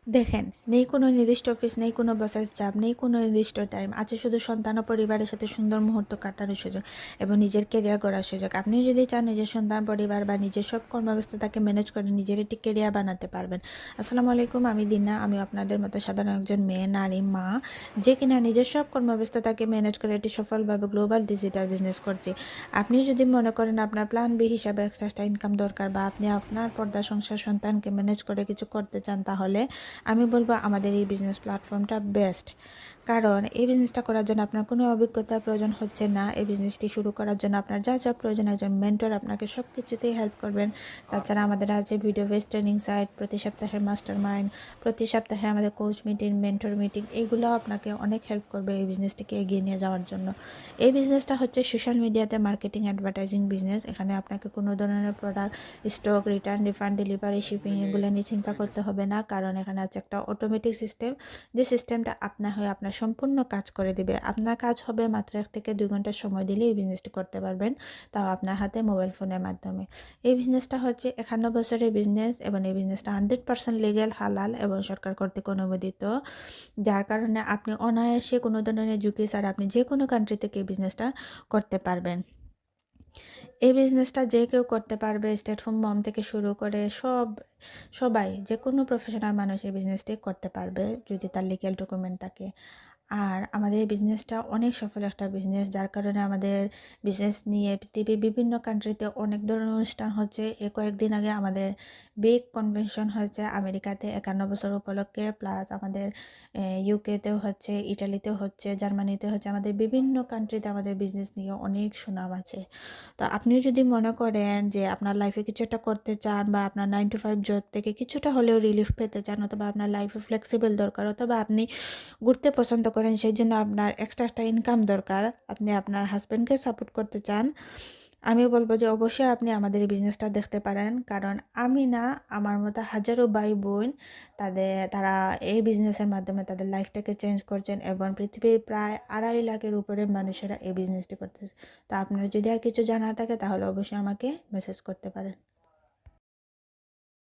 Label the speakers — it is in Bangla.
Speaker 1: দেখেন, নেই কোনো নির্দিষ্ট অফিস, নেই কোনো বসের চাপ, নেই কোনো নির্দিষ্ট টাইম। আছে শুধু সন্তান ও পরিবারের সাথে সুন্দর মুহূর্ত কাটানোর সুযোগ এবং নিজের কেরিয়ার গড়ার সুযোগ। আপনি যদি চান নিজের সন্তান, পরিবার বা নিজের সব কর্মব্যস্ততাকে ম্যানেজ করে নিজের একটি কেরিয়ার বানাতে পারবেন। আসসালামু আলাইকুম, আমি দিনা। আমি আপনাদের মতো সাধারণ একজন মেয়ে, নারী, মা, যে কিনা নিজের সব কর্মব্যস্ততাকে ম্যানেজ করে একটি সফলভাবে গ্লোবাল ডিজিটাল বিজনেস করছি। আপনি যদি মনে করেন আপনার প্ল্যান বি হিসাবে এক্সট্রা ইনকাম দরকার বা আপনি আপনার পর্দা সংসার সন্তানকে ম্যানেজ করে কিছু করতে চান, তাহলে আমি বলবো আমাদের এই বিজনেস প্ল্যাটফর্মটা বেস্ট। কারণ এই বিজনেসটা করার জন্য আপনার কোনো অভিজ্ঞতার প্রয়োজন হচ্ছে না। এই বিজনেসটি শুরু করার জন্য আপনার যা যা প্রয়োজন, একজন মেন্টর আপনাকে সব কিছুতেই হেল্প করবেন। তাছাড়া আমাদের আছে ভিডিও বেস ট্রেনিং সাইট, প্রতি সপ্তাহে মাস্টার মাইন্ড, প্রতি সপ্তাহে আমাদের কোচ মিটিং, মেন্টর মিটিং, এইগুলো আপনাকে অনেক হেল্প করবে এই বিজনেসটিকে এগিয়ে নিয়ে যাওয়ার জন্য। এই বিজনেসটা হচ্ছে সোশ্যাল মিডিয়াতে মার্কেটিং অ্যাডভার্টাইজিং বিজনেস। এখানে আপনাকে কোনো ধরনের product stock, return, refund, delivery, shipping এগুলো নিয়ে চিন্তা করতে হবে না। কারণ এখানে আছে একটা অটোমেটিক সিস্টেম, যে সিস্টেমটা আপনার হয়ে আপনার সম্পূর্ণ কাজ করে দিবে। আপনার কাজ হবে মাত্র 1 থেকে 2 ঘন্টা সময় দিলে এই বিজনেসটি করতে পারবেন, তাও আপনার হাতে মোবাইল ফোনের মাধ্যমে। এই বিজনেসটা হচ্ছে 51 বছরের বিজনেস এবং এই বিজনেসটা 100% লিগ্যাল, হালাল এবং সরকার কর্তৃক অনুমোদিত। যার কারণে আপনি অনায়াসে কোনো ধরনের ঝুঁকি ছাড়া আপনি যে কোনো কান্ট্রি থেকে এই বিজনেসটা করতে পারবেন। এই বিজনেসটা যে কেউ করতে পারবে, স্টেট হোম মম থেকে শুরু করে সবাই, যে কোনো প্রফেশনাল মানুষ এই বিজনেসটি করতে পারবে যদি তার লিগ্যাল ডকুমেন্ট থাকে। আর আমাদের এই বিজনেসটা অনেক সফল একটা বিজনেস, যার কারণে আমাদের বিজনেস নিয়ে পৃথিবীর বিভিন্ন কান্ট্রিতে অনেক ধরনের অনুষ্ঠান হচ্ছে। কয়েকদিন আগে আমাদের বিগ কনভেনশন হয়েছে আমেরিকাতে 51 বছর উপলক্ষে, প্লাস আমাদের ইউকেতেও হচ্ছে, ইটালিতেও হচ্ছে, জার্মানিতে হচ্ছে। আমাদের বিভিন্ন কান্ট্রিতে আমাদের বিজনেস নিয়ে অনেক সুনাম আছে। তো আপনিও যদি মনে করেন যে আপনার লাইফে কিছু একটা করতে চান বা আপনার 9 to 5 জব থেকে কিছুটা হলেও রিলিফ পেতে চান, অথবা আপনার লাইফে ফ্লেক্সিবল দরকার, অথবা আপনি ঘুরতে পছন্দ করেন, সেই জন্য আপনার এক্সট্রা একটা ইনকাম দরকার, আপনি আপনার হাজব্যান্ডকে সাপোর্ট করতে চান, আমি বলবো যে অবশ্যই আপনি আমাদের এই বিজনেসটা দেখতে পারেন। কারণ আমি না, আমার মতো হাজারো ভাই বোন তারা এই বিজনেসের মাধ্যমে তাদের লাইফটাকে চেঞ্জ করছেন এবং পৃথিবীর প্রায় 2.5 লাখের উপরে মানুষেরা এই বিজনেসটি করতেছে। তো আপনার যদি আর কিছু জানার থাকে তাহলে অবশ্যই আমাকে মেসেজ করতে পারেন।